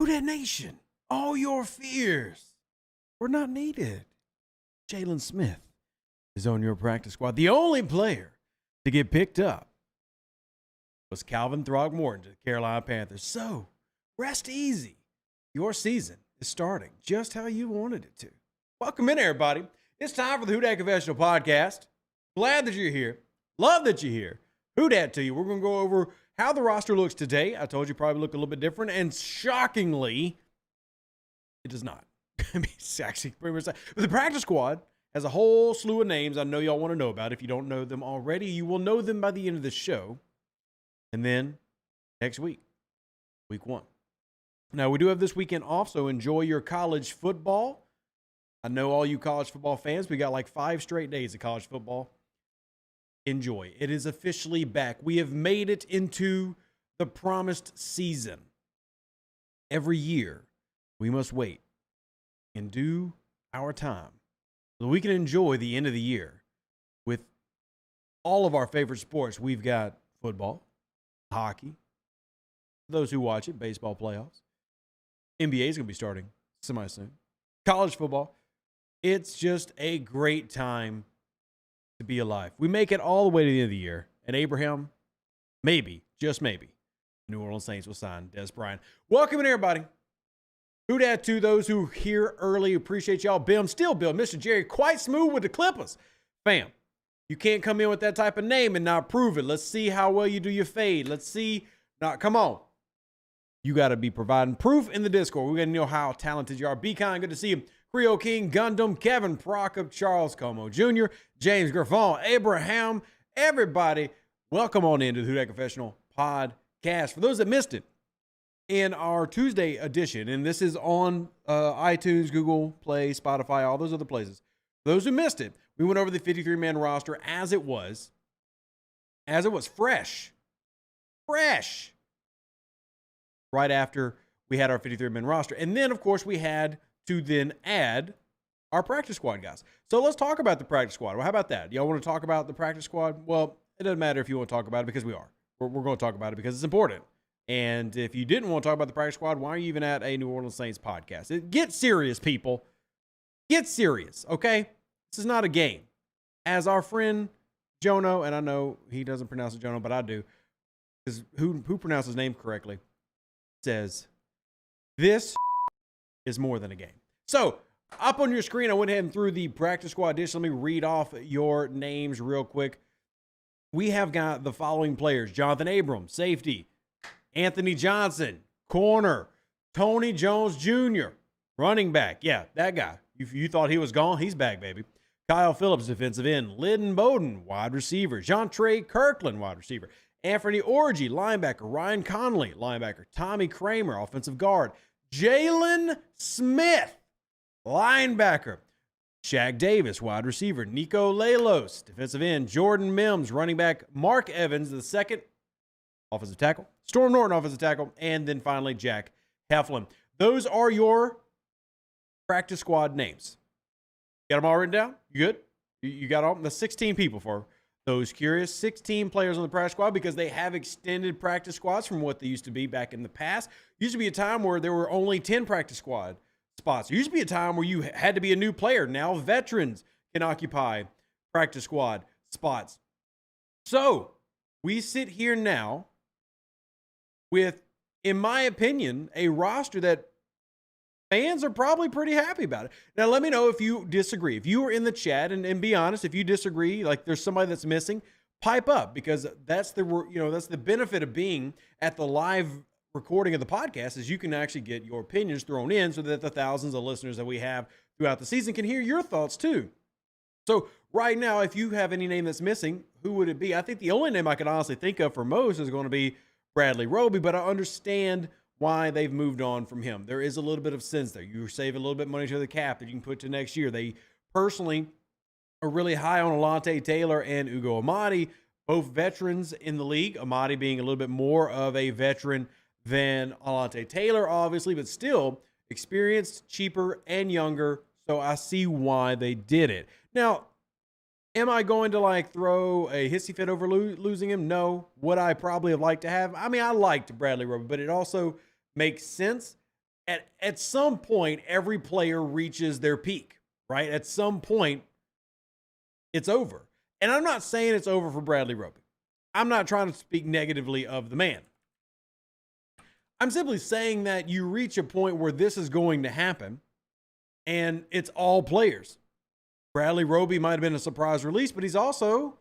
Dat Nation, all your fears were not needed. Jaylon Smith is on your practice squad. The only player to get picked up was Calvin Throgmorton to the Carolina Panthers. So, rest easy. Your season is starting just how you wanted it to. Welcome in, everybody. It's time for the Who Dat Confessional podcast. Glad that you're here. Love that you're here. Who Dat to you. We're going to go over how the roster looks today. I told you probably look a little bit different, and shockingly, it does not. It's actually pretty much. But the practice squad has a whole slew of names I know y'all want to know about. If you don't know them already, you will know them by the end of the show. And then next week, week 1. Now, we do have this weekend off, so enjoy your college football. I know all you college football fans, we got like 5 straight days of college football. Enjoy. It is officially back. We have made it into the promised season. Every year, we must wait and do our time so we can enjoy the end of the year with all of our favorite sports. We've got football, hockey, those who watch it, baseball playoffs. NBA is going to be starting semi-soon. College football. It's just a great time to be alive. We make it all the way to the end of the year. And Abraham, maybe, just maybe, New Orleans Saints will sign Des Bryant. Welcome in, everybody. Who Dat to those who here early. Appreciate y'all. Bim, still Bill, Mr. Jerry, quite smooth with the Clippers. Fam, you can't come in with that type of name and not prove it. Let's see how well you do your fade. Let's see. Now, come on. You got to be providing proof in the Discord. We got to know how talented you are. Be kind. Good to see you. Creole King, Gundam, Kevin Prokop, Charles Como Jr., James Griffon, Abraham, everybody. Welcome on into the Who Dat Confessional podcast. For those that missed it, in our Tuesday edition, and this is on iTunes, Google Play, Spotify, all those other places. For those who missed it, we went over the 53-man roster as it was fresh, right after we had our 53-man roster. And then, of course, we had to then add our practice squad guys. So let's talk about the practice squad. Well, how about that? Y'all want to talk about the practice squad? Well, it doesn't matter if you want to talk about it because we are. We're going to talk about it because it's important. And if you didn't want to talk about the practice squad, why are you even at a New Orleans Saints podcast? Get serious, people. Get serious, okay? This is not a game. As our friend Jono, and I know he doesn't pronounce it Jono, but I do, because who pronounces his name correctly, says, this is more than a game. So, up on your screen, I went ahead and threw the practice squad edition. Let me read off your names real quick. We have got the following players. Jonathan Abrams, safety. Anthony Johnson, corner. Tony Jones Jr., running back. Yeah, that guy. You thought he was gone? He's back, baby. Kyle Phillips, defensive end. Lyndon Bowden, wide receiver. Jontre Kirkland, wide receiver. Anthony Orgy, linebacker. Ryan Conley, linebacker. Tommy Kramer, offensive guard. Jaylon Smith, linebacker. Shaq Davis, wide receiver. Nico Lalos, defensive end. Jordan Mims, running back. Mark Evans, the second, offensive tackle. Storm Norton, offensive tackle. And then finally, Jack Heflin. Those are your practice squad names. Got them all written down? You good? You got all the 16 people for those curious. 16 players on the practice squad because they have extended practice squads from what they used to be back in the past. Used to be a time where there were only 10 practice squad spots. There used to be a time where you had to be a new player. Now veterans can occupy practice squad spots. So we sit here now with, in my opinion, a roster that fans are probably pretty happy about it. Now, let me know if you disagree. If you are in the chat, and be honest, if you disagree, like there's somebody that's missing, pipe up, because that's the benefit of being at the live recording of the podcast is you can actually get your opinions thrown in so that the thousands of listeners that we have throughout the season can hear your thoughts too. So right now, if you have any name that's missing, who would it be? I think the only name I can honestly think of for most is going to be Bradley Roby, but I understand why they've moved on from him. There is a little bit of sense there. You save a little bit of money to the cap that you can put to next year. They personally are really high on Alontae Taylor and Ugo Amadi, both veterans in the league. Amadi being a little bit more of a veteran than Alontae Taylor, obviously, but still experienced, cheaper, and younger. So I see why they did it. Now, am I going to throw a hissy fit over losing him? No. Would I probably have liked to have? I mean, I liked Bradley Roby, but it also makes sense. at some point, every player reaches their peak, right? At some point, it's over. And I'm not saying it's over for Bradley Roby. I'm not trying to speak negatively of the man. I'm simply saying that you reach a point where this is going to happen, and it's all players. Bradley Roby might have been a surprise release, but he's also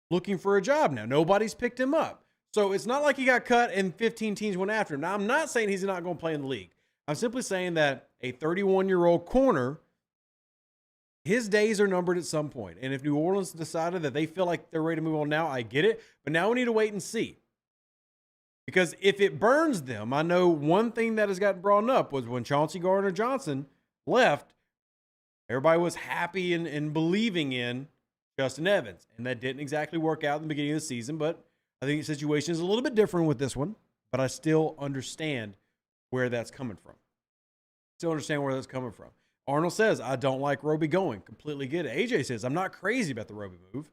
looking for a job now. Nobody's picked him up. So it's not like he got cut and 15 teams went after him. Now, I'm not saying he's not going to play in the league. I'm simply saying that a 31-year-old corner, his days are numbered at some point. And if New Orleans decided that they feel like they're ready to move on now, I get it. But now we need to wait and see. Because if it burns them, I know one thing that has gotten brought up was when Chauncey Gardner-Johnson left, everybody was happy and believing in Justin Evans. And that didn't exactly work out in the beginning of the season, but I think the situation is a little bit different with this one, but I still understand where that's coming from. Arnold says, I don't like Roby going. Completely get it. AJ says, I'm not crazy about the Roby move,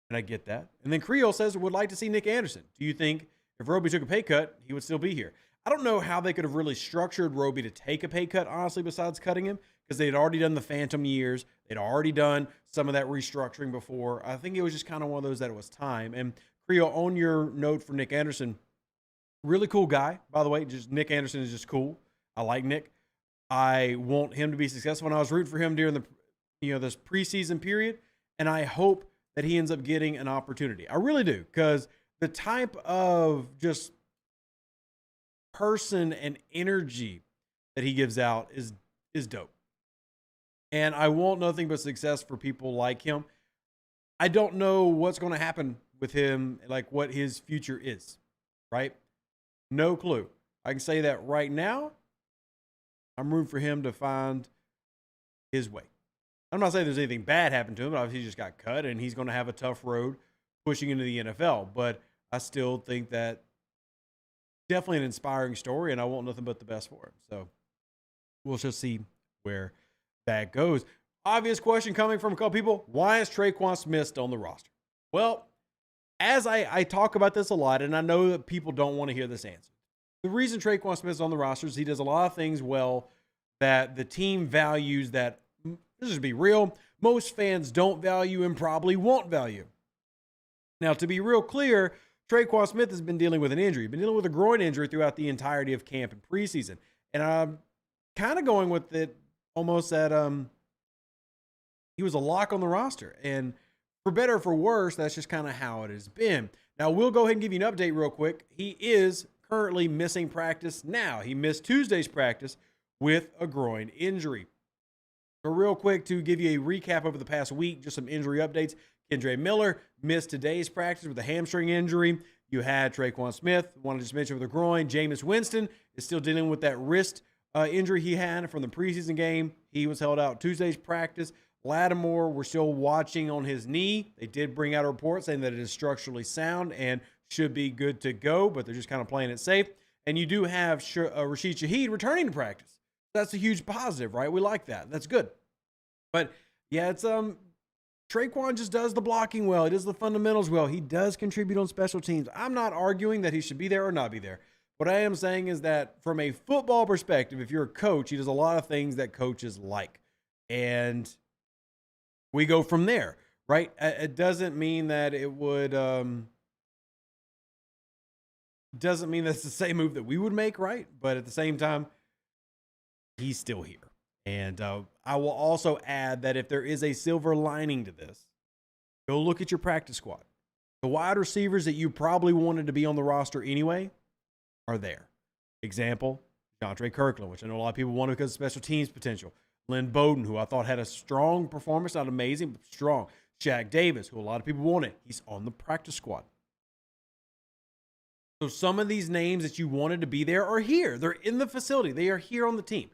and I get that. And then Creole says, would like to see Nick Anderson. Do you think if Roby took a pay cut, he would still be here? I don't know how they could have really structured Roby to take a pay cut, honestly, besides cutting him, because they'd already done the phantom years. They'd already done some of that restructuring before. I think it was just kind of one of those that it was time. And Creole, on your note for Nick Anderson, really cool guy, by the way. Just Nick Anderson is just cool. I like Nick. I want him to be successful, and I was rooting for him during this preseason period, and I hope that he ends up getting an opportunity. I really do, because the type of just person and energy that he gives out is dope. And I want nothing but success for people like him. I don't know what's going to happen with him, like what his future is, right? No clue. I can say that right now. I'm rooting for him to find his way. I'm not saying there's anything bad happened to him, but obviously he just got cut and he's going to have a tough road pushing into the NFL. But I still think that definitely an inspiring story, and I want nothing but the best for him. So we'll just see where that goes. Obvious question coming from a couple people. Why is Traquan Smith still on the roster? Well, as I talk about this a lot, and I know that people don't want to hear this answer. The reason Traquan Smith is on the roster is he does a lot of things well that the team values that, this is be real, most fans don't value and probably won't value. Now, to be real clear, Traquan Smith has been dealing with an injury. Been dealing with a groin injury throughout the entirety of camp and preseason. And I'm kind of going with it almost that he was a lock on the roster. And for better or for worse, that's just kind of how it has been. Now, we'll go ahead and give you an update real quick. He is currently missing practice now. He missed Tuesday's practice with a groin injury. So real quick, to give you a recap over the past week, just some injury updates. Kendre Miller missed today's practice with a hamstring injury. You had Traquan Smith, one I just mentioned, with a groin. Jameis Winston is still dealing with that wrist injury he had from the preseason game. He was held out Tuesday's practice. Lattimore, we're still watching on his knee. They did bring out a report saying that it is structurally sound and should be good to go, but they're just kind of playing it safe. And you do have Rashid Shaheed returning to practice. That's a huge positive, right? We like that. That's good. But yeah, it's Traquan just does the blocking well. He does the fundamentals well. He does contribute on special teams. I'm not arguing that he should be there or not be there. What I am saying is that from a football perspective, if you're a coach, he does a lot of things that coaches like. And we go from there, right? It doesn't mean that it would doesn't mean that's the same move that we would make, right? But at the same time, he's still here. And I will also add that if there is a silver lining to this, go look at your practice squad. The wide receivers that you probably wanted to be on the roster anyway are there. Example, DeAndre Kirkland, which I know a lot of people wanted because of special teams potential. Lynn Bowden, who I thought had a strong performance, not amazing, but strong. Shaq Davis, who a lot of people wanted. He's on the practice squad. So some of these names that you wanted to be there are here. They're in the facility. They are here on the team.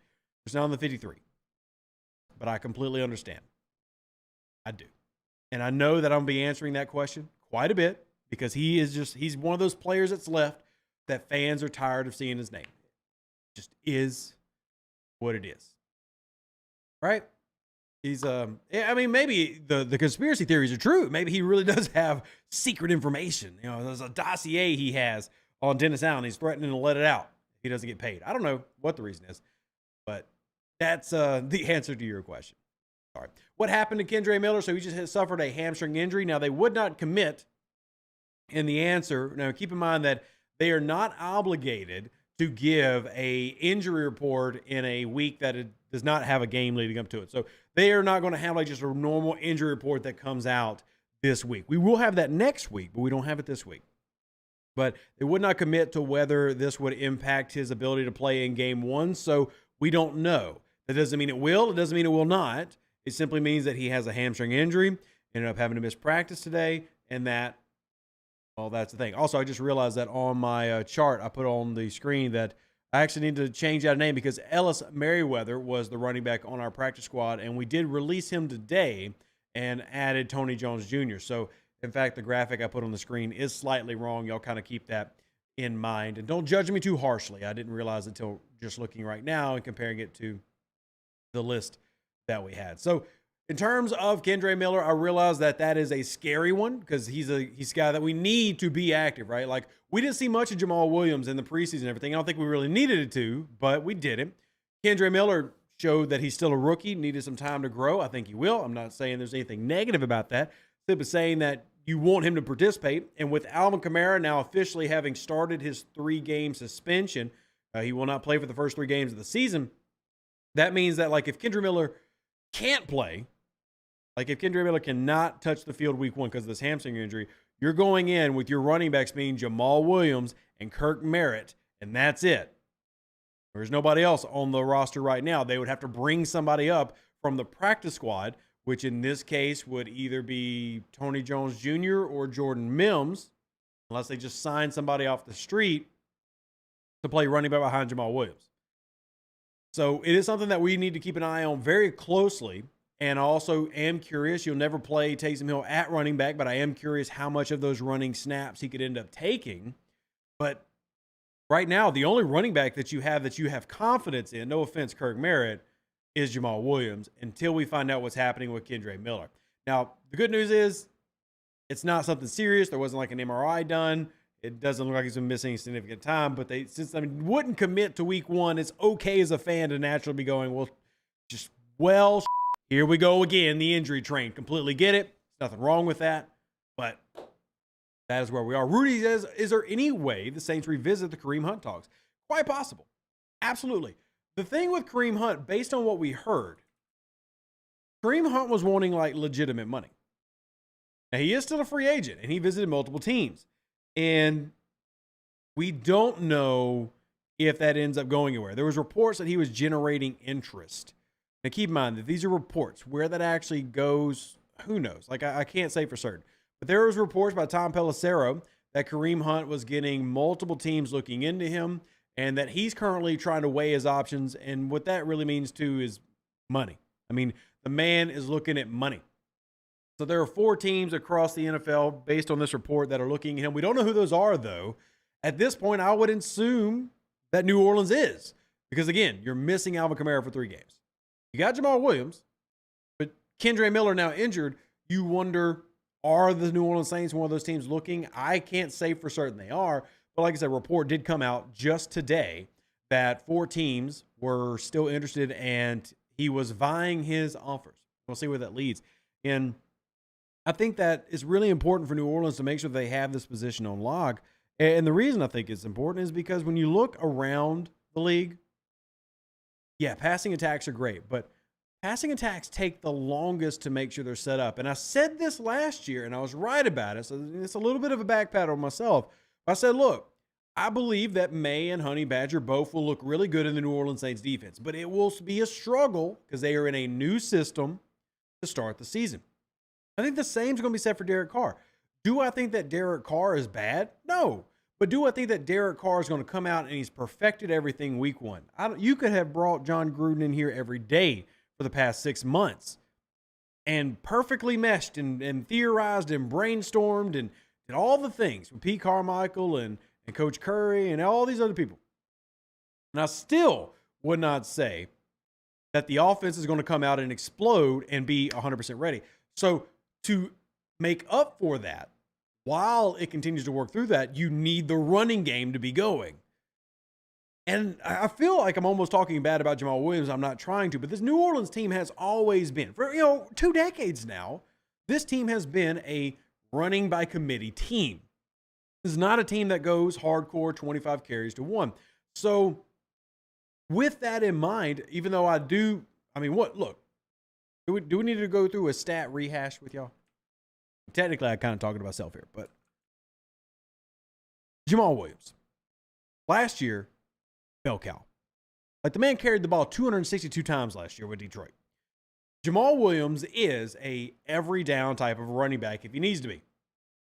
It's not on the 53. But I completely understand. I do. And I know that I'm going to be answering that question quite a bit because he's one of those players that's left that fans are tired of seeing his name. It just is what it is. Right? He's, I mean, maybe the conspiracy theories are true. Maybe he really does have secret information. You know, there's a dossier he has on Dennis Allen. He's threatening to let it out. he doesn't get paid. I don't know what the reason is, but that's the answer to your question. Sorry. What happened to Kendre Miller? So he just suffered a hamstring injury. Now, they would not commit in the answer. Now, keep in mind that they are not obligated to give a injury report in a week that it does not have a game leading up to it. So they are not going to have like just a normal injury report that comes out this week. We will have that next week, but we don't have it this week. But they would not commit to whether this would impact his ability to play in game one. So we don't know. That doesn't mean it will. It doesn't mean it will not. It simply means that he has a hamstring injury, ended up having to miss practice today, and that, well, that's the thing. Also, I just realized that on my chart I put on the screen that I actually need to change that name because Ellis Merriweather was the running back on our practice squad, and we did release him today and added Tony Jones Jr. So, in fact, the graphic I put on the screen is slightly wrong. Y'all kind of keep that in mind. And don't judge me too harshly. I didn't realize it until just looking right now and comparing it to the list that we had. So in terms of Kendre Miller, I realize that that is a scary one because he's a guy that we need to be active, right? Like we didn't see much of Jamal Williams in the preseason and everything. I don't think we really needed it to, but we didn't. Kendre Miller showed that he's still a rookie, needed some time to grow. I think he will. I'm not saying there's anything negative about that. Simply saying that you want him to participate. And with Alvin Kamara now officially having started his 3-game suspension, he will not play for the first 3 games of the season. That means that like if Kendre Miller can't play, like if Kendre Miller cannot touch the field week 1 because of this hamstring injury, you're going in with your running backs being Jamal Williams and Kirk Merritt, and that's it. There's nobody else on the roster right now. They would have to bring somebody up from the practice squad, which in this case would either be Tony Jones Jr. or Jordan Mims, unless they just sign somebody off the street to play running back behind Jamal Williams. So it is something that we need to keep an eye on very closely. And I also am curious, you'll never play Taysom Hill at running back, but I am curious how much of those running snaps he could end up taking. But right now, the only running back that you have confidence in, no offense, Kirk Merritt, is Jamal Williams until we find out what's happening with Kendre Miller. Now, the good news is it's not something serious. There wasn't like an MRI done. It doesn't look like he's been missing significant time, but wouldn't commit to week 1. It's okay as a fan to naturally be going, here we go again, the injury train. Completely get it. There's nothing wrong with that, but that is where we are. Rudy says, is there any way the Saints revisit the Kareem Hunt talks? Quite possible. Absolutely. The thing with Kareem Hunt, based on what we heard, Kareem Hunt was wanting like legitimate money. Now, he is still a free agent, and he visited multiple teams. And we don't know if that ends up going anywhere. There was reports that he was generating interest. Now, keep in mind that these are reports. Where that actually goes, who knows? Like, I can't say for certain. But there was reports by Tom Pelissero that Kareem Hunt was getting multiple teams looking into him and that he's currently trying to weigh his options. And what that really means, too, is money. I mean, the man is looking at money. So there are 4 teams across the NFL based on this report that are looking at him. We don't know who those are, though. At this point, I would assume that New Orleans is. Because, again, you're missing Alvin Kamara for 3 games. You got Jamal Williams, but Kendre Miller now injured. You wonder, are the New Orleans Saints one of those teams looking? I can't say for certain they are. But like I said, a report did come out just today that 4 teams were still interested and he was vying his offers. We'll see where that leads. And I think that it's really important for New Orleans to make sure they have this position on lock. And the reason I think it's important is because when you look around the league, yeah, passing attacks are great, but passing attacks take the longest to make sure they're set up. And I said this last year, and I was right about it, so it's a little bit of a back pat on myself. I said, look, I believe that May and Honey Badger both will look really good in the New Orleans Saints defense, but it will be a struggle because they are in a new system to start the season. I think the same is going to be said for Derek Carr. Do I think that Derek Carr is bad? No. But do I think that Derek Carr is going to come out and he's perfected everything week 1? You could have brought John Gruden in here every day for the past 6 months and perfectly meshed and theorized and brainstormed and did all the things with Pete Carmichael and Coach Curry and all these other people. And I still would not say that the offense is going to come out and explode and be 100% ready. So to make up for that, while it continues to work through that, you need the running game to be going. And I feel like I'm almost talking bad about Jamal Williams. I'm not trying to, but this New Orleans team has always been, for 2 decades now, this team has been a running by committee team. This is not a team that goes hardcore 25 carries to 1. So with that in mind, even though look, do we need to go through a stat rehash with y'all? Technically, I'm kind of talking to myself here, but Jamal Williams, last year, bell cow. Like, the man carried the ball 262 times last year with Detroit. Jamal Williams is a every down type of running back if he needs to be.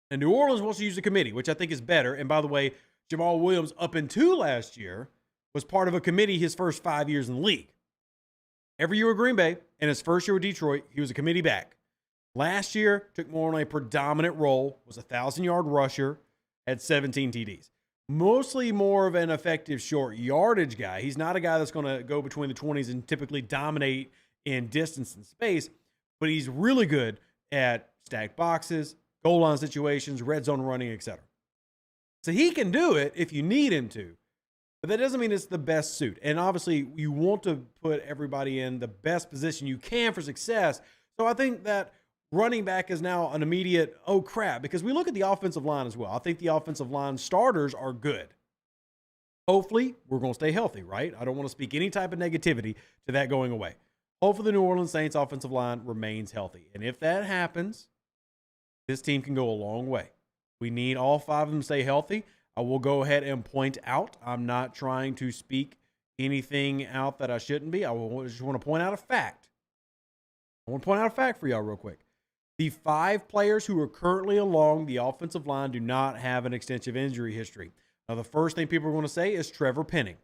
And New Orleans wants to use a committee, which I think is better. And by the way, Jamal Williams up until last year was part of a committee his first 5 years in the league. Every year with Green Bay and his first year with Detroit, he was a committee back. Last year, took more on a predominant role, was a 1,000-yard rusher, had 17 TDs. Mostly more of an effective short yardage guy. He's not a guy that's going to go between the 20s and typically dominate in distance and space, but he's really good at stacked boxes, goal line situations, red zone running, etc. So he can do it if you need him to, but that doesn't mean it's the best suit. And obviously, you want to put everybody in the best position you can for success. So I think that running back is now an immediate, oh crap, because we look at the offensive line as well. I think the offensive line starters are good. Hopefully, we're going to stay healthy, right? I don't want to speak any type of negativity to that going away. Hopefully, the New Orleans Saints offensive line remains healthy. And if that happens, this team can go a long way. We need all 5 of them to stay healthy. I will go ahead and point out, I'm not trying to speak anything out that I shouldn't be. Just want to point out a fact. I want to point out a fact for y'all real quick. The 5 players who are currently along the offensive line do not have an extensive injury history. Now, the first thing people are going to say is Trevor Penning.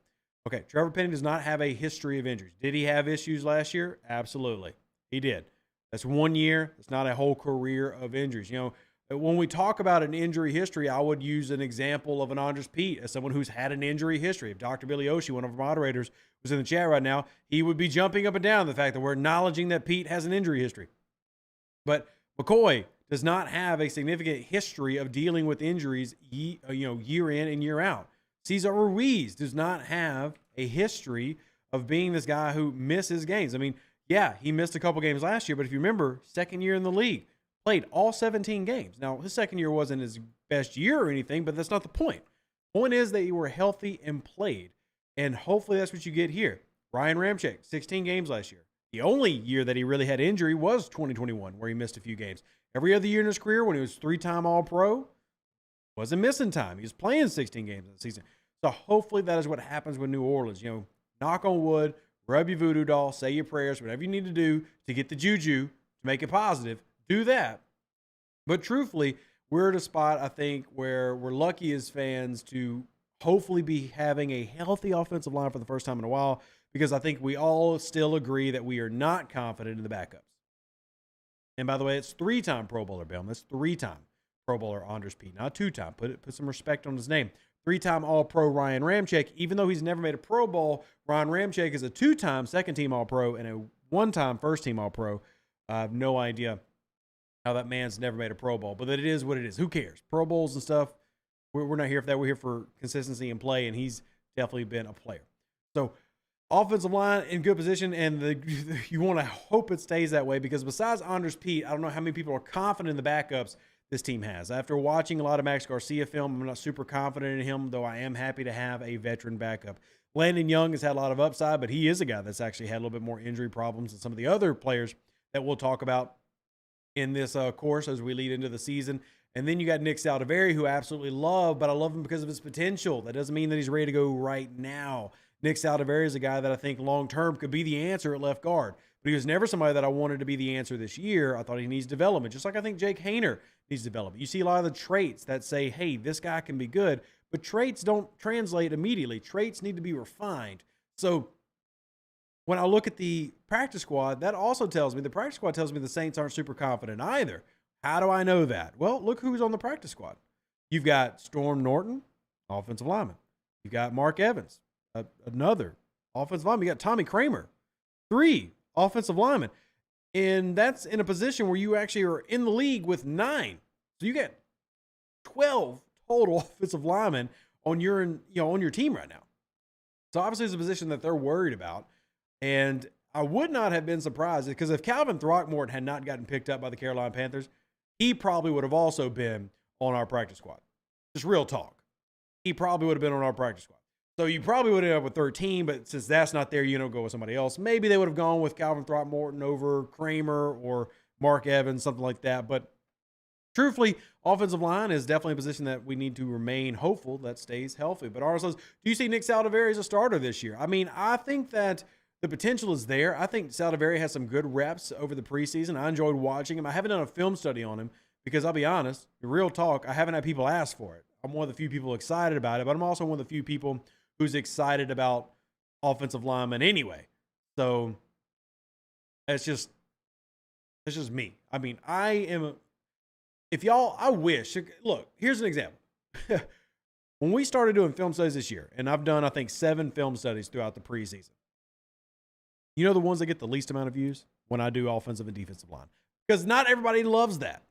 Okay, Trevor Penning does not have a history of injuries. Did he have issues last year? Absolutely. He did. That's 1 year. It's not a whole career of injuries. When we talk about an injury history, I would use an example of an Andres Pete as someone who's had an injury history. If Dr. Billy Oshie, one of our moderators, was in the chat right now, he would be jumping up and down the fact that we're acknowledging that Pete has an injury history. But McCoy does not have a significant history of dealing with injuries, year in and year out. Cesar Ruiz does not have a history of being this guy who misses games. I mean, yeah, he missed a couple games last year, but if you remember, second year in the league, played all 17 games. Now, his second year wasn't his best year or anything, but that's not the point. Point is that you were healthy and played, and hopefully that's what you get here. Ryan Ramczyk, 16 games last year. The only year that he really had injury was 2021, where he missed a few games. Every other year in his career, when he was 3-time All-Pro, wasn't missing time. He was playing 16 games in the season. So hopefully that is what happens with New Orleans. Knock on wood, rub your voodoo doll, say your prayers, whatever you need to do to get the juju to make it positive, do that. But truthfully, we're at a spot, I think, where we're lucky as fans to hopefully be having a healthy offensive line for the first time in a while, because I think we all still agree that we are not confident in the backups. And by the way, it's 3-time Pro Bowler, Bill. That's 3-time Pro Bowler Andres Pete, not 2-time. Put some respect on his name. 3-time All-Pro Ryan Ramczyk. Even though he's never made a Pro Bowl, Ryan Ramczyk is a 2-time second-team All-Pro and a 1-time first-team All-Pro. I have no idea how that man's never made a Pro Bowl, but it is what it is. Who cares? Pro Bowls and stuff, we're not here for that. We're here for consistency and play, and he's definitely been a player. So, offensive line in good position, and you want to hope it stays that way, because besides Andres Pete, I don't know how many people are confident in the backups this team has. After watching a lot of Max Garcia film, I'm not super confident in him, though I am happy to have a veteran backup. Landon Young has had a lot of upside, but he is a guy that's actually had a little bit more injury problems than some of the other players that we'll talk about in this course as we lead into the season. And then you got Nick Saldiveri, who I absolutely love, but I love him because of his potential. That doesn't mean that he's ready to go right now. Nick Saldiveri is a guy that I think long-term could be the answer at left guard. But he was never somebody that I wanted to be the answer this year. I thought he needs development, just like I think Jake Haener needs development. You see a lot of the traits that say, hey, this guy can be good, but traits don't translate immediately. Traits need to be refined. So when I look at the practice squad, that also tells me, the practice squad tells me the Saints aren't super confident either. How do I know that? Well, look who's on the practice squad. You've got Storm Norton, offensive lineman. You've got Mark Evans, another offensive lineman. You got Tommy Kramer, 3 offensive linemen. And that's in a position where you actually are in the league with 9. So you get 12 total offensive linemen on your team right now. So obviously it's a position that they're worried about. And I would not have been surprised because if Calvin Throckmorton had not gotten picked up by the Carolina Panthers, he probably would have also been on our practice squad. Just real talk. He probably would have been on our practice squad. So you probably would have ended up with 13, but since that's not there, you don't go with somebody else. Maybe they would have gone with Calvin Throckmorton over Kramer or Mark Evans, something like that. But truthfully, offensive line is definitely a position that we need to remain hopeful that stays healthy. But Arnold says, do you see Nick Saldiveri as a starter this year? I mean, I think that the potential is there. I think Saldiveri has some good reps over the preseason. I enjoyed watching him. I haven't done a film study on him because I'll be honest, real talk, I haven't had people ask for it. I'm one of the few people excited about it, but I'm also one of the few people who's excited about offensive linemen anyway. So it's just me. I mean, I wish, look, here's an example. When we started doing film studies this year, and I've done, I think, 7 film studies throughout the preseason, you know the ones that get the least amount of views? When I do offensive and defensive line. Because not everybody loves that.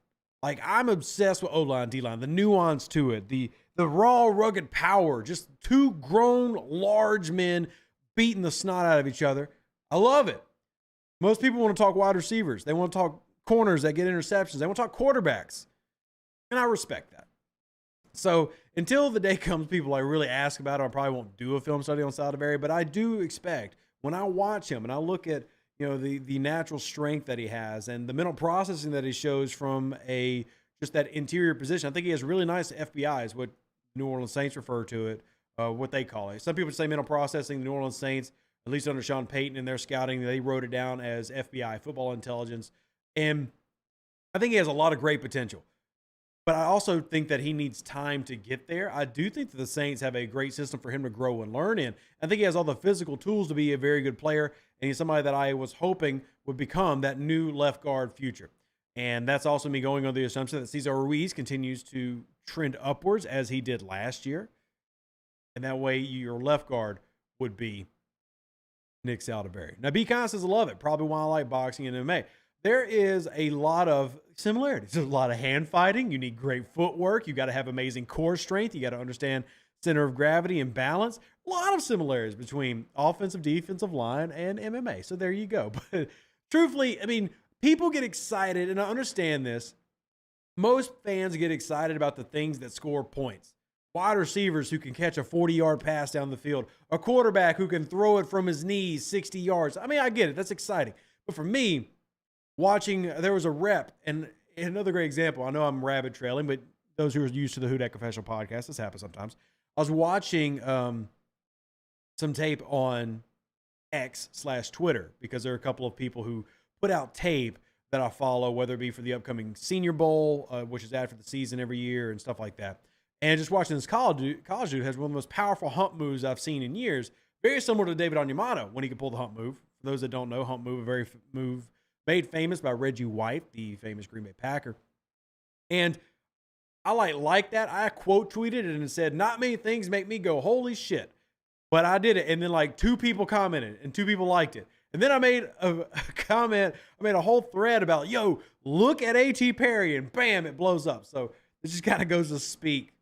Like, I'm obsessed with O-line, D-line, the nuance to it, the raw, rugged power, just 2 grown, large men beating the snot out of each other. I love it. Most people want to talk wide receivers. They want to talk corners that get interceptions. They want to talk quarterbacks. And I respect that. So until the day comes, people like really ask about it, I probably won't do a film study on Saldiveri, but I do expect when I watch him and I look at, you know, the natural strength that he has and the mental processing that he shows from just that interior position. I think he has really nice FBI is what New Orleans Saints refer to it, what they call it. Some people say mental processing. The New Orleans Saints, at least under Sean Payton and their scouting, they wrote it down as FBI, football intelligence. And I think he has a lot of great potential. But I also think that he needs time to get there. I do think that the Saints have a great system for him to grow and learn in. I think he has all the physical tools to be a very good player, and he's somebody that I was hoping would become that new left guard future. And that's also me going on the assumption that Cesar Ruiz continues to trend upwards as he did last year. And that way your left guard would be Nick Saldiveri. Now, B. Con says, I love it. Probably why I like boxing and MMA. There is a lot of similarities. There's a lot of hand fighting. You need great footwork. You got to have amazing core strength. You got to understand center of gravity and balance. A lot of similarities between offensive, defensive line, and MMA. So there you go. But truthfully, I mean, people get excited, and I understand this. Most fans get excited about the things that score points. Wide receivers who can catch a 40-yard pass down the field. A quarterback who can throw it from his knees 60 yards. I mean, I get it. That's exciting. But for me, there was a rep, and another great example. I know I'm rabbit trailing, but those who are used to the Who Dat Confessional podcast, this happens sometimes. I was watching some tape on X/Twitter because there are a couple of people who put out tape that I follow, whether it be for the upcoming Senior Bowl, which is after the season every year and stuff like that. And just watching this college dude has one of the most powerful hump moves I've seen in years. Very similar to David Onyemata when he could pull the hump move. For those that don't know, hump move, a very move made famous by Reggie White, the famous Green Bay Packer. And I like that. I quote tweeted it and said, not many things make me go, holy shit. But I did it. And then like 2 people commented and 2 people liked it. And then I made a comment. I made a whole thread about, yo, look at A.T. Perry, and bam, it blows up. So it just kind of goes to speak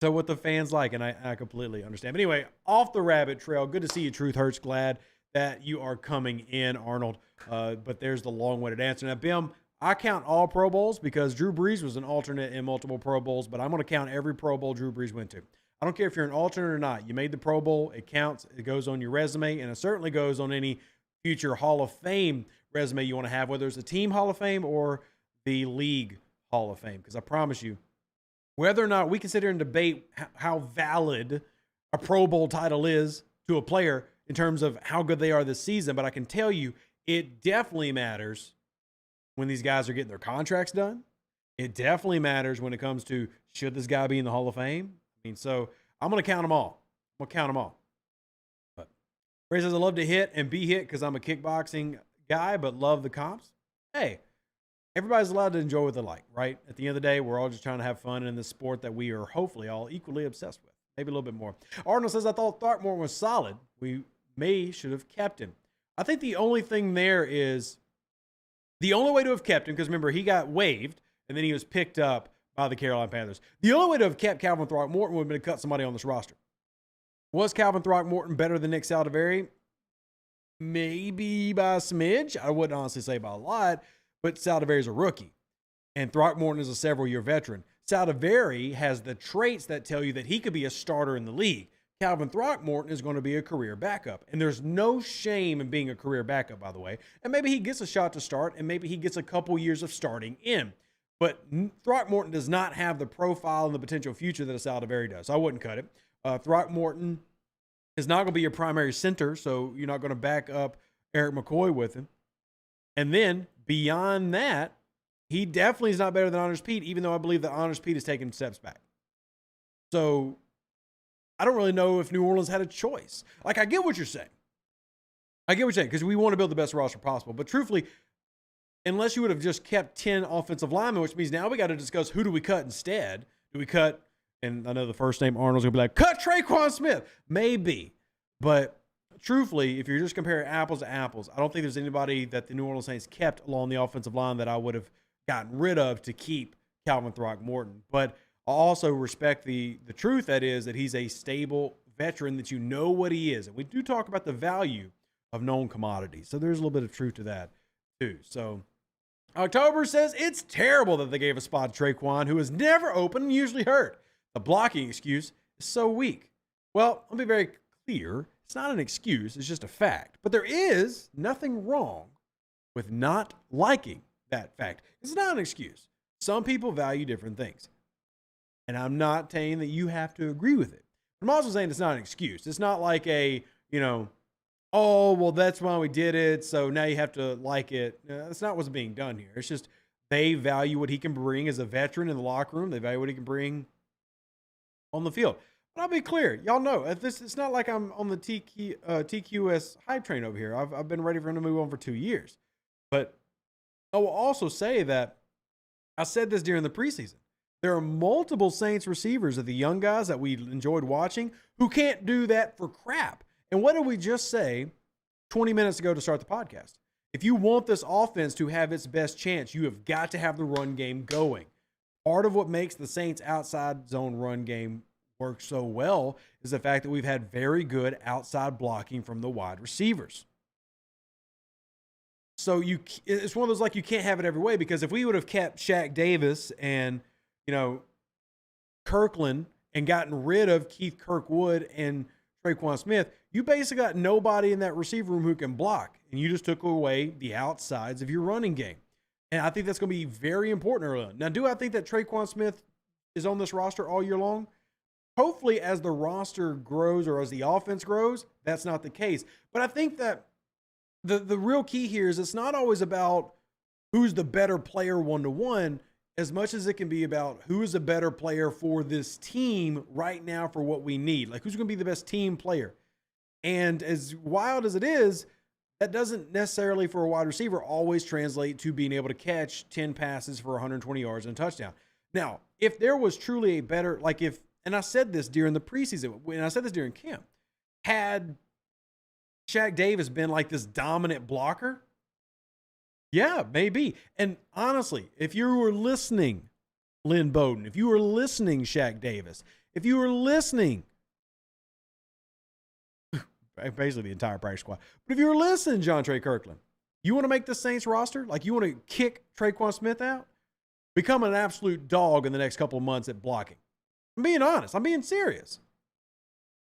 to what the fans like. And I completely understand. But anyway, off the rabbit trail, good to see you, Truth Hurts. Glad that you are coming in, Arnold. But there's the long-winded answer. Now, Bim, I count all Pro Bowls because Drew Brees was an alternate in multiple Pro Bowls, but I'm going to count every Pro Bowl Drew Brees went to. I don't care if you're an alternate or not. You made the Pro Bowl. It counts. It goes on your resume, and it certainly goes on any future Hall of Fame resume you want to have, whether it's the Team Hall of Fame or the League Hall of Fame. Because I promise you, whether or not we can sit here and debate how valid a Pro Bowl title is to a player in terms of how good they are this season, but I can tell you it definitely matters when these guys are getting their contracts done. It definitely matters when it comes to should this guy be in the Hall of Fame. I mean, so I'm going to count them all. I'm going to count them all. But Ray says, I love to hit and be hit because I'm a kickboxing guy, but love the comps. Hey, everybody's allowed to enjoy what they like, right? At the end of the day, we're all just trying to have fun in this sport that we are hopefully all equally obsessed with. Maybe a little bit more. Arnold says, I thought Throckmorton was solid. We should have kept him. I think the only thing there is the only way to have kept him, because remember, he got waived and then he was picked up by the Carolina Panthers. The only way to have kept Calvin Throckmorton would have been to cut somebody on this roster. Was Calvin Throckmorton better than Nick Saldiveri? Maybe by a smidge. I wouldn't honestly say by a lot, but Saldiveri's a rookie, and Throckmorton is a several-year veteran. Saldiveri has the traits that tell you that he could be a starter in the league. Calvin Throckmorton is going to be a career backup, and there's no shame in being a career backup, by the way. And maybe he gets a shot to start, and maybe he gets a couple years of starting in. But Throckmorton does not have the profile and the potential future that a Saldiveri does. So I wouldn't cut it. Throckmorton is not going to be your primary center, so you're not going to back up Eric McCoy with him. And then beyond that, he definitely is not better than Honors Pete, even though I believe that Honors Pete has taken steps back. So I don't really know if New Orleans had a choice. Like, I get what you're saying. I get what you're saying, because we want to build the best roster possible. But truthfully, unless you would have just kept 10 offensive linemen, which means now we got to discuss who do we cut instead. Do we cut, and I know the first name Arnold's going to be like, cut Traquan Smith. Maybe. But truthfully, if you're just comparing apples to apples, I don't think there's anybody that the New Orleans Saints kept along the offensive line that I would have gotten rid of to keep Calvin Throckmorton. But I also respect the truth that he's a stable veteran, that you know what he is. And we do talk about the value of known commodities. So there's a little bit of truth to that too. So October says it's terrible that they gave a spot to Traquan, who is never open and usually hurt. The blocking excuse is so weak. Well, I'll be very clear. It's not an excuse. It's just a fact. But there is nothing wrong with not liking that fact. It's not an excuse. Some people value different things. And I'm not saying that you have to agree with it. I'm also saying it's not an excuse. It's not like oh, well, that's why we did it, so now you have to like it. That's not what's being done here. It's just they value what he can bring as a veteran in the locker room. They value what he can bring on the field. But I'll be clear. Y'all know, it's not like I'm on the TQS hype train over here. I've been ready for him to move on for 2 years. But I will also say that I said this during the preseason. There are multiple Saints receivers of the young guys that we enjoyed watching who can't do that for crap. And what did we just say 20 minutes ago to start the podcast? If you want this offense to have its best chance, you have got to have the run game going. Part of what makes the Saints' outside zone run game work so well is the fact that we've had very good outside blocking from the wide receivers. So it's one of those, like, you can't have it every way, because if we would have kept Shaq Davis and, Kirkland and gotten rid of Keith Kirkwood and Traquan Smith, you basically got nobody in that receiver room who can block, and you just took away the outsides of your running game. And I think that's going to be very important early on. Now, do I think that Traquan Smith is on this roster all year long? Hopefully, as the roster grows or as the offense grows, that's not the case. But I think that the real key here is it's not always about who's the better player one-to-one, as much as it can be about who is a better player for this team right now for what we need. Like, who's going to be the best team player? And as wild as it is, that doesn't necessarily, for a wide receiver, always translate to being able to catch 10 passes for 120 yards and a touchdown. Now, if there was truly a better, and I said this during the preseason, and I said this during camp, had Shaq Davis been like this dominant blocker, yeah, maybe. And honestly, if you were listening, Lynn Bowden, if you were listening, Shaq Davis, if you were listening, basically the entire practice squad, but if you were listening, John Trey Kirkland, you want to make the Saints roster? Like, you want to kick Traquan Smith out? Become an absolute dog in the next couple of months at blocking. I'm being honest. I'm being serious.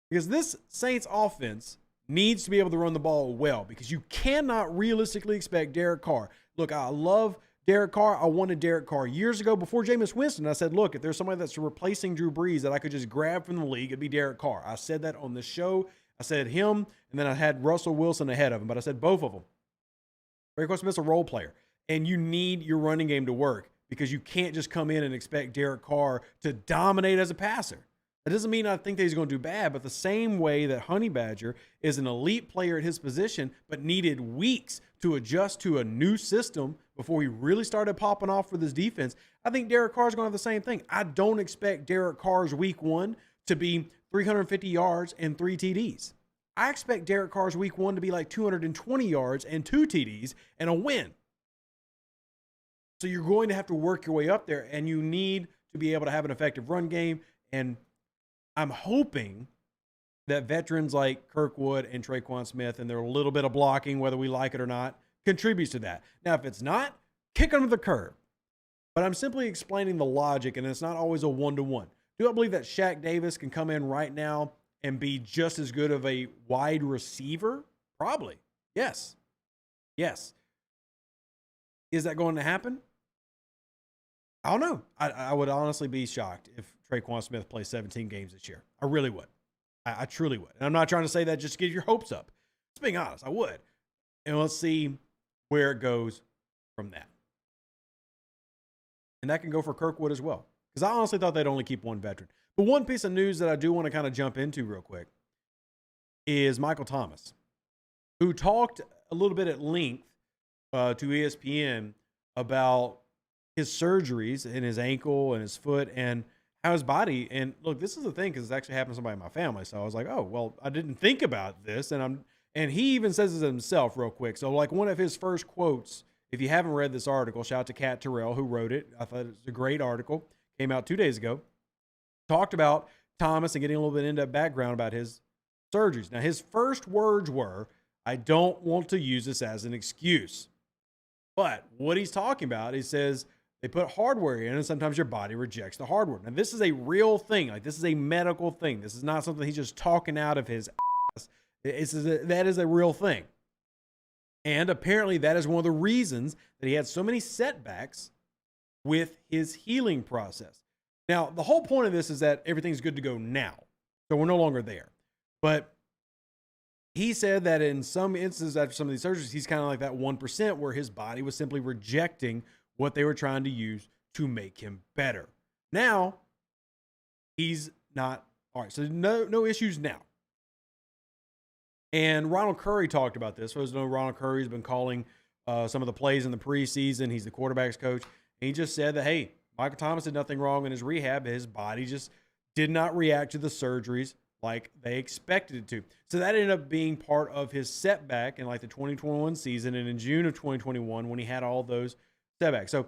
Because this Saints offense needs to be able to run the ball well, because you cannot realistically expect Derek Carr. Look, I love Derek Carr. I wanted Derek Carr years ago before Jameis Winston. I said, look, if there's somebody that's replacing Drew Brees that I could just grab from the league, it'd be Derek Carr. I said that on the show. I said him, and then I had Russell Wilson ahead of him, but I said both of them. Traquan Smith's a role player, and you need your running game to work, because you can't just come in and expect Derek Carr to dominate as a passer. That doesn't mean I think that he's going to do bad, but the same way that Honey Badger is an elite player at his position, but needed weeks to adjust to a new system before he really started popping off with his defense, I think Derek Carr's going to have the same thing. I don't expect Derek Carr's week one to be 350 yards and 3 TDs. I expect Derek Carr's week one to be like 220 yards and 2 TDs and a win. So you're going to have to work your way up there, and you need to be able to have an effective run game. And I'm hoping that veterans like Kirkwood and Traquan Smith and their little bit of blocking, whether we like it or not, contributes to that. Now, if it's not, kick them to the curb. But I'm simply explaining the logic, and it's not always a one-to-one. Do I believe that Shaq Davis can come in right now and be just as good of a wide receiver? Probably. Yes. Yes. Is that going to happen? I don't know. I would honestly be shocked if Traquan Smith plays 17 games this year. I really would. I truly would. And I'm not trying to say that just to get your hopes up. Just being honest, I would. And let's see where it goes from that. And that can go for Kirkwood as well. Because I honestly thought they'd only keep one veteran. But one piece of news that I do want to kind of jump into real quick is Michael Thomas, who talked a little bit at length to ESPN about his surgeries in his ankle and his foot and how his body. And look, this is the thing, because it's actually happened to somebody in my family. So I was like, oh, well, I didn't think about this. And he even says it himself real quick. So like one of his first quotes, if you haven't read this article, shout out to Kat Terrell who wrote it. I thought it was a great article. Came out 2 days ago. Talked about Thomas and getting a little bit into background about his surgeries. Now, his first words were, I don't want to use this as an excuse. But what he's talking about, he says they put hardware in and sometimes your body rejects the hardware. Now, this is a real thing. Like, this is a medical thing. This is not something he's just talking out of his ass. That is a real thing. And apparently that is one of the reasons that he had so many setbacks with his healing process. Now, the whole point of this is that everything's good to go now. So we're no longer there. But he said that in some instances after some of these surgeries, he's kind of like that 1% where his body was simply rejecting what they were trying to use to make him better. Now, he's not. All right, so no issues now. And Ronald Curry talked about this. For those who know, Ronald Curry's been calling some of the plays in the preseason. He's the quarterback's coach. And he just said that, hey, Michael Thomas did nothing wrong in his rehab. His body just did not react to the surgeries like they expected it to. So that ended up being part of his setback in like the 2021 season and in June of 2021 when he had all those setbacks. So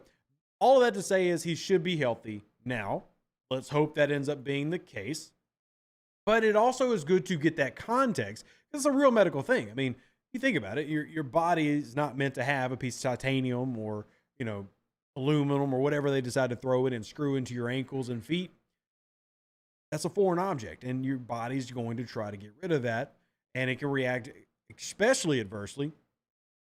all of that to say is he should be healthy now. Let's hope that ends up being the case. But it also is good to get that context. It's a real medical thing. I mean, you think about it, your body is not meant to have a piece of titanium or, aluminum or whatever they decide to throw in and screw into your ankles and feet. That's a foreign object, and your body's going to try to get rid of that, and it can react especially adversely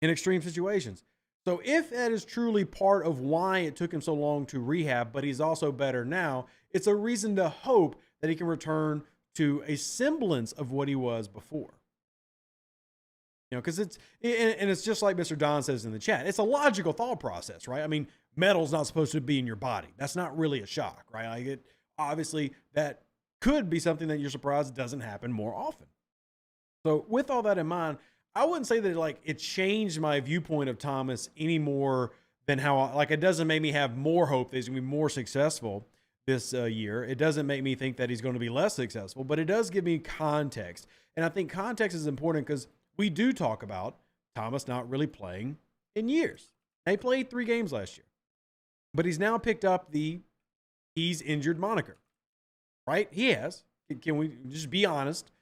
in extreme situations. So if that is truly part of why it took him so long to rehab, but he's also better now, it's a reason to hope that he can return to a semblance of what he was before. Because it's just like Mr. Don says in the chat. It's a logical thought process, right? I mean, metal's not supposed to be in your body. That's not really a shock, right? Like obviously, that could be something that you're surprised doesn't happen more often. So with all that in mind, I wouldn't say that it changed my viewpoint of Thomas any more than how it doesn't make me have more hope that he's going to be more successful this year. It doesn't make me think that he's going to be less successful, but it does give me context. And I think context is important because we do talk about Thomas not really playing in years. He played 3 games last year, but he's now picked up the he's injured moniker, right? He has. Can we just be honest?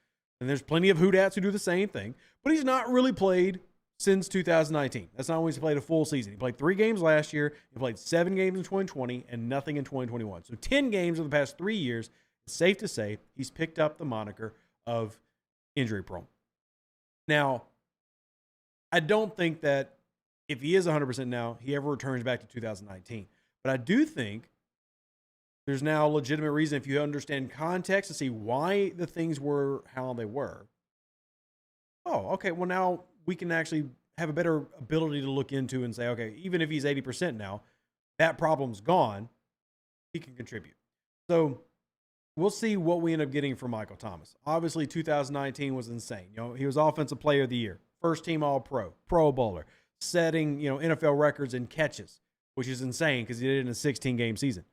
And there's plenty of hoodats who do the same thing, but he's not really played since 2019. That's not when he's played a full season. He played 3 games last year. He played 7 games in 2020 and nothing in 2021. So 10 games over the past 3 years. It's safe to say he's picked up the moniker of injury prone. Now, I don't think that if he is 100% now, he ever returns back to 2019. But I do think there's now a legitimate reason, if you understand context, to see why the things were how they were. Oh, okay, well, now we can actually have a better ability to look into and say, okay, even if he's 80% now, that problem's gone, he can contribute. So we'll see what we end up getting from Michael Thomas. Obviously, 2019 was insane. He was Offensive Player of the Year, first team All-Pro, Pro Bowler, setting NFL records in catches, which is insane because he did it in a 16-game season.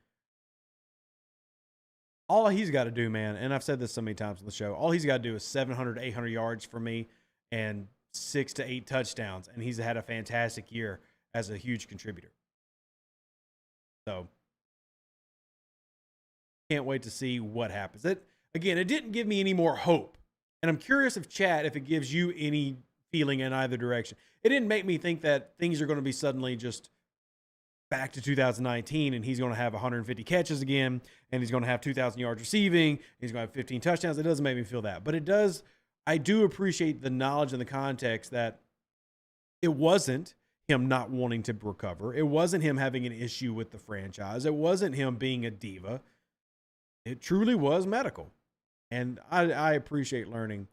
All he's got to do, man, and I've said this so many times on the show, all he's got to do is 700, 800 yards for me and 6 to 8 touchdowns, and he's had a fantastic year as a huge contributor. So can't wait to see what happens. It didn't give me any more hope And I'm curious if if it gives you any feeling in either direction. It didn't make me think that things are going to be suddenly just back to 2019 and he's going to have 150 catches again and he's going to have 2,000 yards receiving. He's going to have 15 touchdowns. It doesn't make me feel that, but it does. I do appreciate the knowledge and the context that it wasn't him not wanting to recover. It wasn't him having an issue with the franchise. It wasn't him being a diva. It truly was medical. And I appreciate learning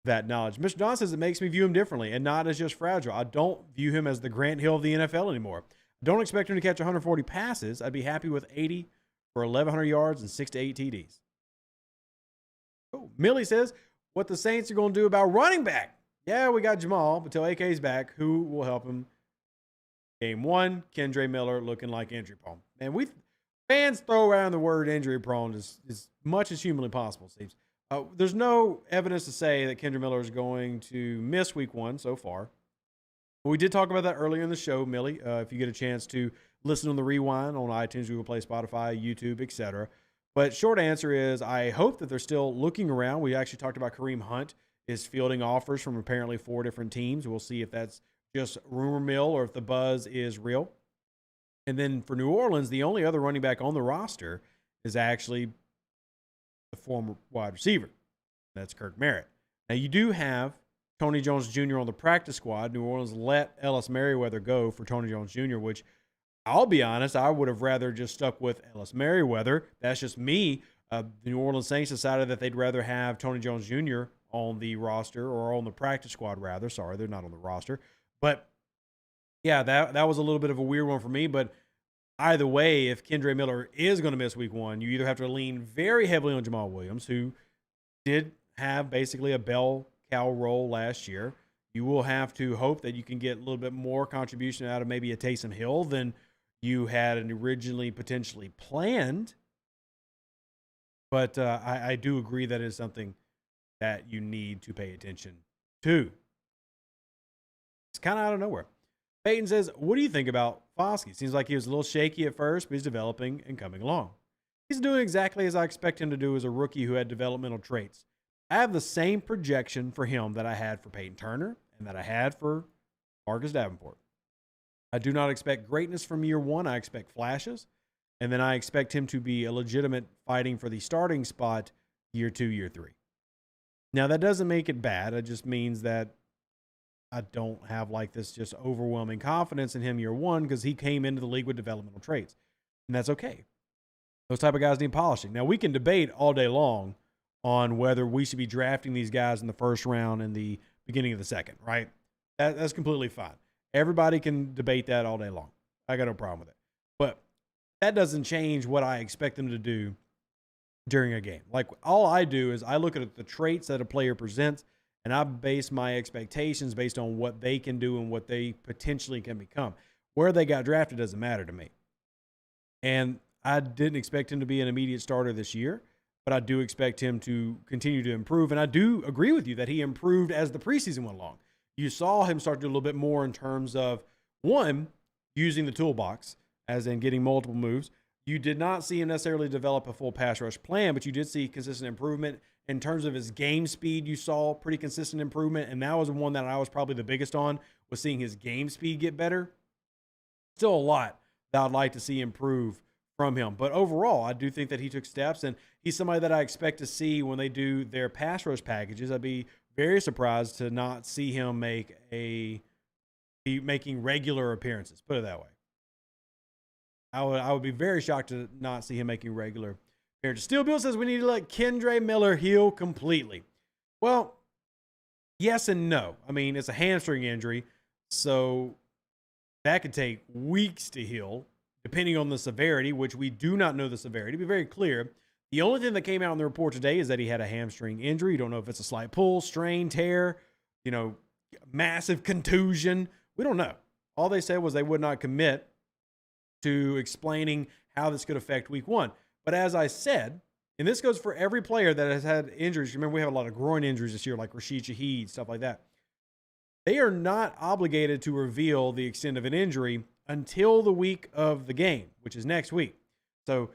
that knowledge. Mr. Don says it makes me view him differently and not as just fragile. I don't view him as the Grant Hill of the NFL anymore. Don't expect him to catch 140 passes. I'd be happy with 80 for 1,100 yards and 6 to 8 TDs. Oh, Millie says, what the Saints are going to do about running back. Yeah, we got Jamal until AK's back. Who will help him? Game 1, Kendre Miller looking like injury prone. And fans throw around the word injury prone as much as humanly possible, it seems. There's no evidence to say that Kendre Miller is going to miss week 1 so far. We did talk about that earlier in the show, Millie. If you get a chance to listen on the rewind on iTunes, Google Play, Spotify, YouTube, etc. But short answer is I hope that they're still looking around. We actually talked about Kareem Hunt is fielding offers from apparently 4 different teams. We'll see if that's just rumor mill or if the buzz is real. And then for New Orleans, the only other running back on the roster is actually the former wide receiver. That's Kirk Merritt. Now, you do have Tony Jones Jr. on the practice squad. New Orleans let Ellis Merriweather go for Tony Jones Jr., which I'll be honest, I would have rather just stuck with Ellis Merriweather. That's just me. The New Orleans Saints decided that they'd rather have Tony Jones Jr. on the roster or on the practice squad, rather. Sorry, they're not on the roster. But, yeah, that was a little bit of a weird one for me. But either way, if Kendre Miller is going to miss week 1, you either have to lean very heavily on Jamal Williams, who did have basically a bell cow role last year. You will have to hope that you can get a little bit more contribution out of maybe a Taysom Hill than you had originally potentially planned. But I do agree that is something that you need to pay attention to. It's kind of out of nowhere. Peyton says, what do you think about Foskey? Seems like he was a little shaky at first, but he's developing and coming along. He's doing exactly as I expect him to do as a rookie who had developmental traits. I have the same projection for him that I had for Peyton Turner and that I had for Marcus Davenport. I do not expect greatness from year 1. I expect flashes. And then I expect him to be a legitimate fighting for the starting spot year 2, year 3. Now, that doesn't make it bad. It just means that I don't have like this just overwhelming confidence in him year 1 because he came into the league with developmental traits. And that's okay. Those type of guys need polishing. Now, we can debate all day long on whether we should be drafting these guys in the first round and the beginning of the second, right? That's completely fine. Everybody can debate that all day long. I got no problem with it. But that doesn't change what I expect them to do during a game. Like, all I do is I look at the traits that a player presents, and I base my expectations based on what they can do and what they potentially can become. Where they got drafted doesn't matter to me. And I didn't expect him to be an immediate starter this year, but I do expect him to continue to improve. And I do agree with you that he improved as the preseason went along. You saw him start to do a little bit more in terms of, one, using the toolbox, as in getting multiple moves. You did not see him necessarily develop a full pass rush plan, but you did see consistent improvement. In terms of his game speed, you saw pretty consistent improvement, and that was one that I was probably the biggest on, was seeing his game speed get better. Still a lot that I'd like to see improve from him. But overall, I do think that he took steps, and he's somebody that I expect to see when they do their pass rush packages. I'd be very surprised to not see him be making regular appearances, put it that way. I would be very shocked to not see him making regular appearances. Steel Bill says we need to let Kendre Miller heal completely. Well, yes and no. I mean, it's a hamstring injury, so that could take weeks to heal, depending on the severity, which we do not know the severity. To be very clear, the only thing that came out in the report today is that he had a hamstring injury. You don't know if it's a slight pull, strain, tear, massive contusion. We don't know. All they said was they would not commit to explaining how this could affect week 1. But as I said, and this goes for every player that has had injuries. Remember, we have a lot of groin injuries this year, like Rashid Shaheed, stuff like that. They are not obligated to reveal the extent of an injury until the week of the game, which is next week. So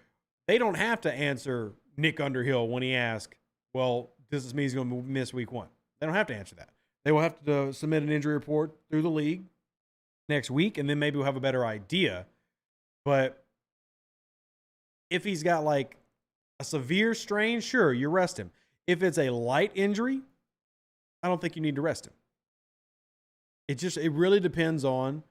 they don't have to answer Nick Underhill when he asks, well, does this mean he's going to miss week 1? They don't have to answer that. They will have to submit an injury report through the league next week, and then maybe we'll have a better idea. But if he's got like a severe strain, sure, you rest him. If it's a light injury, I don't think you need to rest him. It really depends on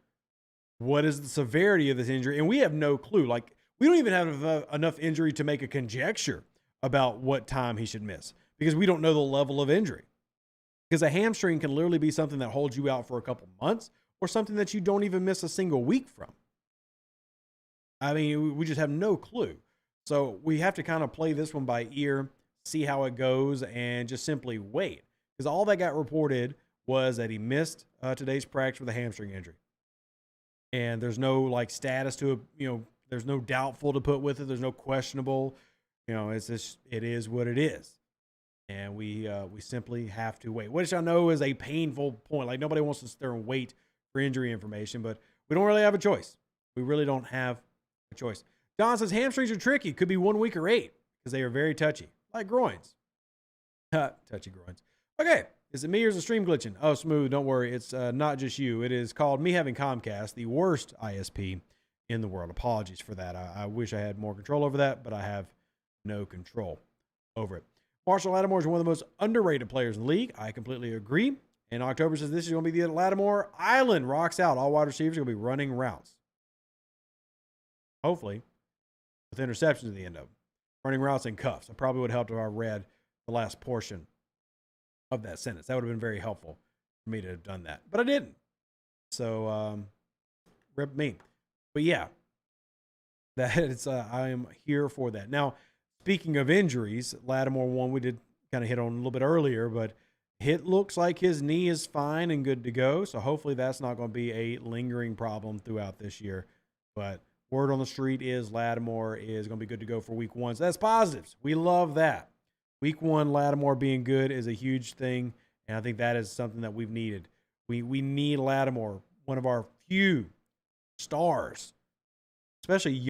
what is the severity of this injury, and we have no clue. Like, we don't even have enough injury to make a conjecture about what time he should miss because we don't know the level of injury. Because a hamstring can literally be something that holds you out for a couple months or something that you don't even miss a single week from. I mean, we just have no clue. So we have to kind of play this one by ear, see how it goes, and just simply wait. Because all that got reported was that he missed today's practice with a hamstring injury. And there's no like status to it, there's no doubtful to put with it. There's no questionable. It's just, it is what it is. And we simply have to wait. Which I know is a painful point. Like, nobody wants to sit there and wait for injury information, but we don't really have a choice. We really don't have a choice. Don says hamstrings are tricky. Could be 1 week or 8 because they are very touchy, like groins. Touchy groins. Okay. Is it me or is the stream glitching? Oh, smooth. Don't worry. It's not just you. It is called me having Comcast, the worst ISP in the world. Apologies for that. I wish I had more control over that, but I have no control over it. Marshall Lattimore is one of the most underrated players in the league. I completely agree. And October says this is going to be the Lattimore Island. Rocks out. All wide receivers are going to be running routes. Hopefully, with interceptions at the end of them. Running routes and cuffs. I probably would have helped if I read the last portion of that sentence. That would have been very helpful for me to have done that. But I didn't. So, rip me. But yeah, I am here for that. Now, speaking of injuries, Lattimore one we did kind of hit on a little bit earlier, but it looks like his knee is fine and good to go. So hopefully that's not going to be a lingering problem throughout this year. But word on the street is Lattimore is going to be good to go for week 1. So that's positives. We love that. Week 1, Lattimore being good is a huge thing. And I think that is something that we've needed. We need Lattimore, one of our few stars, especially